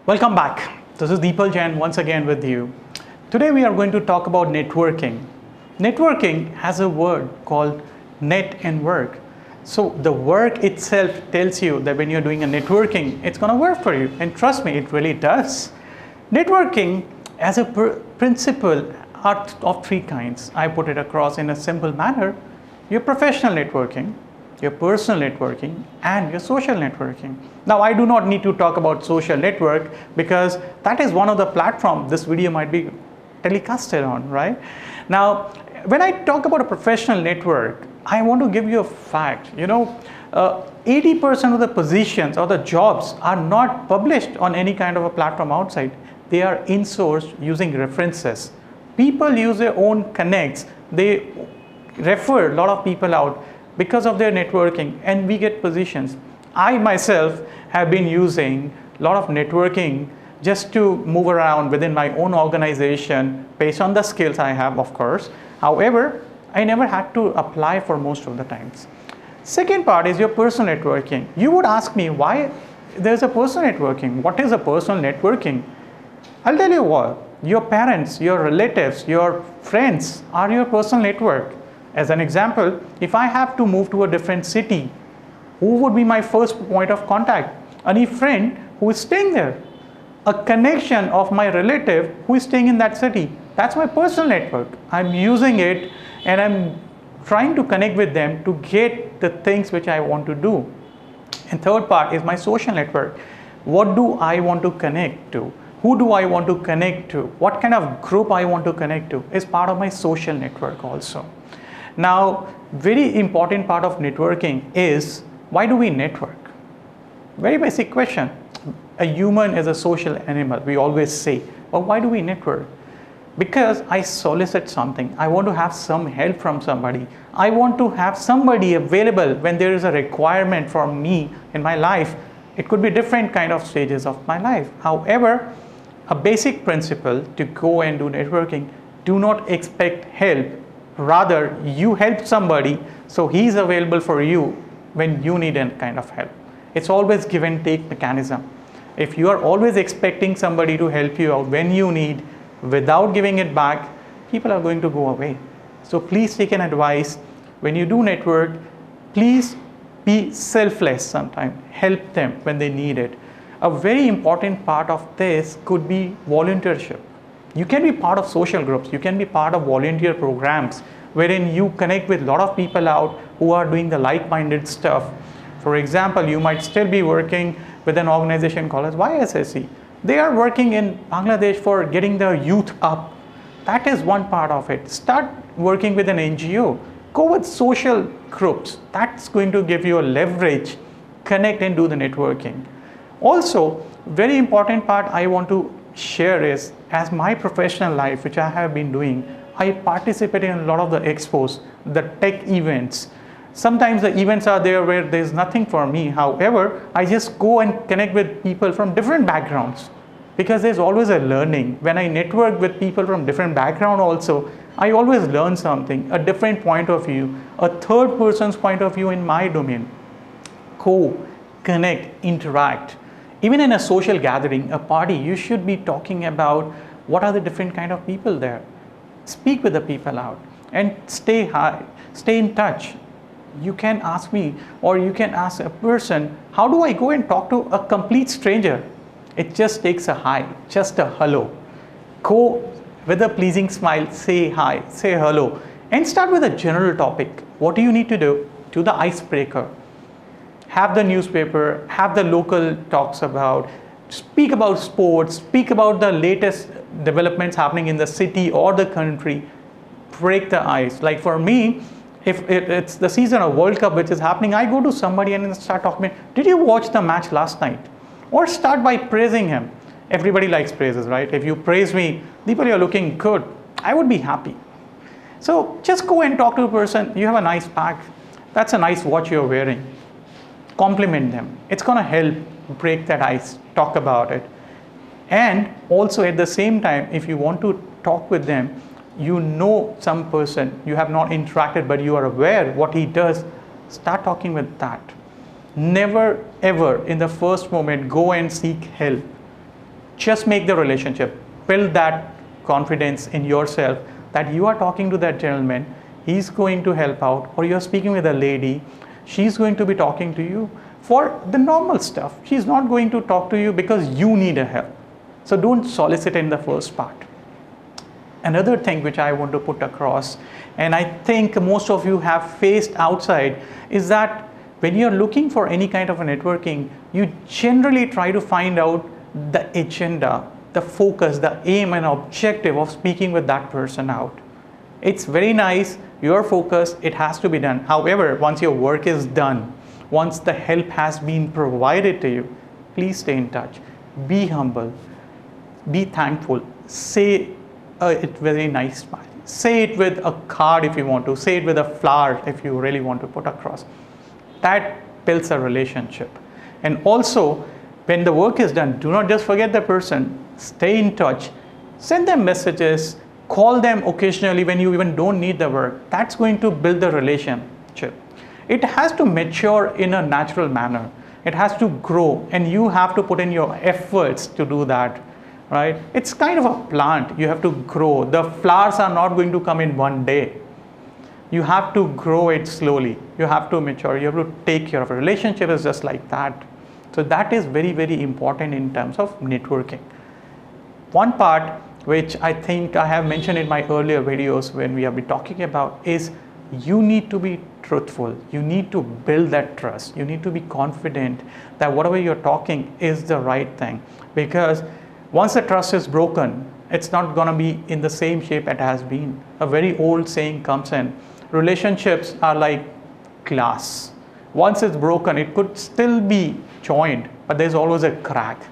Welcome back. This is Deepal Jain once again with you. Today we are going to talk about networking. Networking has a word called net and work. So the work itself tells you that when you're doing a networking, it's going to work for you. And trust me, it really does. Networking as a principle are of three kinds. I put it across in a simple manner. Your professional networking, your personal networking, and your social networking. Now, I do not need to talk about social network because that is one of the platforms this video might be telecasted on, right? Now, when I talk about a professional network, I want to give you a fact. 80% of the positions or the jobs are not published on any kind of a platform outside. They are insourced using references. People use their own connects. They refer a lot of people out because of their networking, and we get positions. I myself have been using a lot of networking just to move around within my own organization based on the skills I have, of course. However, I never had to apply for most of the times. Second part is your personal networking. You would ask me why there's a personal networking. What is a personal networking? I'll tell you what. Your parents, your relatives, your friends are your personal network. As an example, if I have to move to a different city, who would be my first point of contact? Any friend who is staying there. A connection of my relative who is staying in that city. That's my personal network. I'm using it and I'm trying to connect with them to get the things which I want to do. And third part is my social network. What do I want to connect to? Who do I want to connect to? What kind of group I want to connect to is part of my social network also. Now, very important part of networking is, why do we network? Very basic question. A human is a social animal, we always say. But why do we network? Because I solicit something. I want to have some help from somebody. I want to have somebody available when there is a requirement for me in my life. It could be different kind of stages of my life. However, a basic principle to go and do networking, do not expect help. Rather, you help somebody, so he's available for you when you need any kind of help. It's always give and take mechanism. If you are always expecting somebody to help you out when you need, without giving it back, people are going to go away. So please take an advice. When you do network, please be selfless sometimes. Help them when they need it. A very important part of this could be volunteership. You can be part of social groups. You can be part of volunteer programs wherein you connect with a lot of people out who are doing the like-minded stuff. For example, you might still be working with an organization called as YSSC. They are working in Bangladesh for getting the youth up. That is one part of it. Start working with an NGO. Go with social groups. That's going to give you a leverage. Connect and do the networking. Also, very important part I want to share is, as my professional life, which I have been doing, I participate in a lot of the expos, the tech events. Sometimes the events are there where there's nothing for me. However, I just go and connect with people from different backgrounds because there's always a learning. When I network with people from different background also, I always learn something, a different point of view, a third person's point of view in my domain. Connect, interact. Even in a social gathering, a party, you should be talking about what are the different kind of people there. Speak with the people out and stay in touch. You can ask me, or you can ask a person, how do I go and talk to a complete stranger? It just takes a hi, just a hello. Go with a pleasing smile, say hi, say hello, and start with a general topic. What do you need to do? Do the icebreaker. Have the newspaper, have the local talks about, speak about sports, speak about the latest developments happening in the city or the country, break the ice. Like for me, if it's the season of World Cup which is happening, I go to somebody and start talking, did you watch the match last night? Or start by praising him. Everybody likes praises, right? If you praise me, Deepal, you're looking good, I would be happy. So just go and talk to a person, you have a nice pack, that's a nice watch you're wearing. Compliment them. It's going to help break that ice, talk about it. And also at the same time, if you want to talk with them, you know some person, you have not interacted, but you are aware what he does, start talking with that. Never ever in the first moment go and seek help. Just make the relationship, build that confidence in yourself that you are talking to that gentleman, he's going to help out, or you're speaking with a lady, she's going to be talking to you for the normal stuff. She's not going to talk to you because you need a help. So don't solicit in the first part. Another thing which I want to put across, and I think most of you have faced outside, is that when you're looking for any kind of a networking, you generally try to find out the agenda, the focus, the aim and objective of speaking with that person out. It's very nice, your focus, it has to be done. However, once your work is done, once the help has been provided to you, please stay in touch. Be humble, be thankful, say it very nice smile. Say it with a card if you want to, say it with a flower if you really want to put across. That builds a relationship. And also, when the work is done, do not just forget the person, stay in touch, send them messages, call them occasionally when you even don't need the work. That's going to build the relationship. It has to mature in a natural manner. It has to grow, and you have to put in your efforts to do that, right? It's kind of a plant. You have to grow. The flowers are not going to come in one day. You have to grow it slowly. You have to mature. You have to take care of it. Relationship is just like that. So that is very, very important in terms of networking. One part which I think I have mentioned in my earlier videos when we have been talking about is you need to be truthful. You need to build that trust. You need to be confident that whatever you're talking is the right thing. Because once the trust is broken, it's not going to be in the same shape it has been. A very old saying comes in. Relationships are like glass. Once it's broken, it could still be joined, but there's always a crack.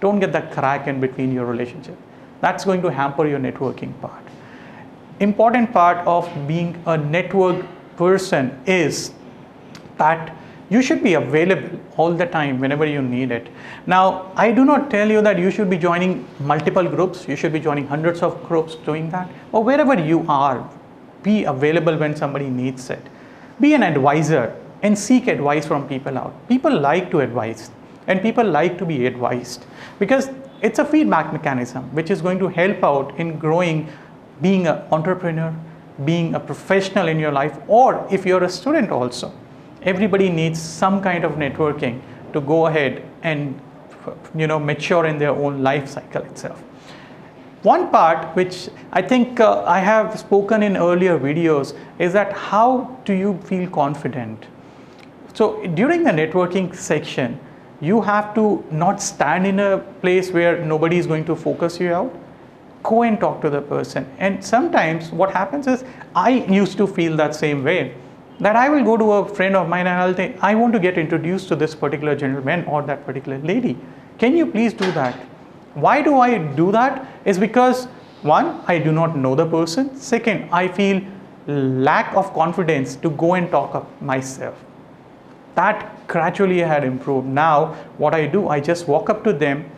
Don't get that crack in between your relationship. That's going to hamper your networking part. Important part of being a network person is that you should be available all the time whenever you need it. Now, I do not tell you that you should be joining multiple groups. You should be joining hundreds of groups doing that. Or wherever you are, be available when somebody needs it. Be an advisor and seek advice from people out. People like to advise, and people like to be advised because it's a feedback mechanism which is going to help out in growing, being an entrepreneur, being a professional in your life, or if you're a student also. Everybody needs some kind of networking to go ahead and mature in their own life cycle itself. One part which I think I have spoken in earlier videos is that how do you feel confident? So during the networking section, you have to not stand in a place where nobody is going to focus you out. Go and talk to the person. And sometimes what happens is, I used to feel that same way, that I will go to a friend of mine and I'll say, I want to get introduced to this particular gentleman or that particular lady. Can you please do that? Why do I do that? Is because one, I do not know the person. Second, I feel lack of confidence to go and talk up myself. That gradually had improved. Now what I do, I just walk up to them,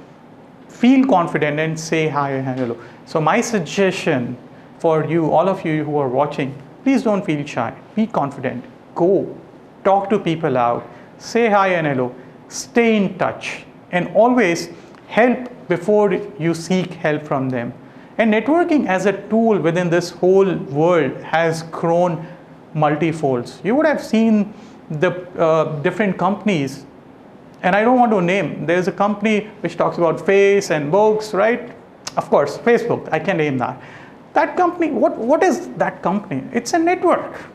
feel confident and say hi and hello. So my suggestion for you, all of you who are watching, please don't feel shy. Be confident. Go. Talk to people out. Say hi and hello. Stay in touch. And always help before you seek help from them. And networking as a tool within this whole world has grown multifolds. You would have seen the different companies, and I don't want to name. There's a company which talks about face and books, right? Of course, Facebook, I can name that. That company, what is that company? It's a network.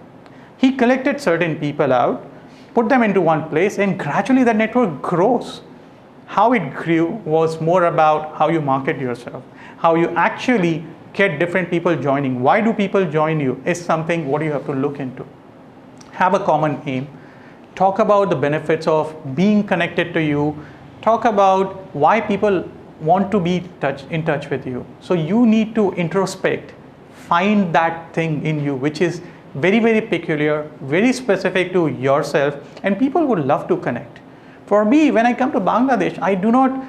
He collected certain people out, put them into one place, and gradually the network grows. How it grew was more about how you market yourself, how you actually get different people joining. Why do people join you is something what you have to look into. Have a common aim. Talk about the benefits of being connected to you. Talk about why people want to be in touch with you. So you need to introspect, find that thing in you which is very, very peculiar, very specific to yourself, and people would love to connect. For me, when I come to Bangladesh, I do not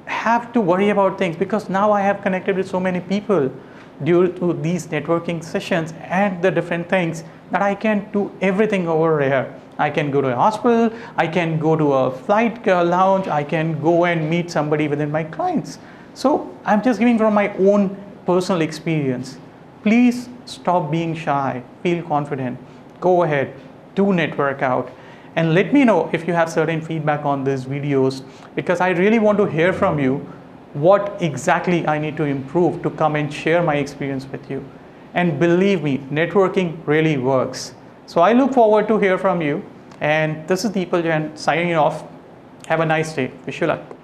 have to worry about things because now I have connected with so many people due to these networking sessions and the different things that I can do everything over here. I can go to a hospital, I can go to a flight lounge, I can go and meet somebody within my clients. So I'm just giving from my own personal experience. Please stop being shy, feel confident, go ahead, do network out. And let me know if you have certain feedback on these videos, because I really want to hear from you what exactly I need to improve to come and share my experience with you. And believe me, networking really works. So I look forward to hear from you. And this is Deepal Jain signing off. Have a nice day. Wish you luck.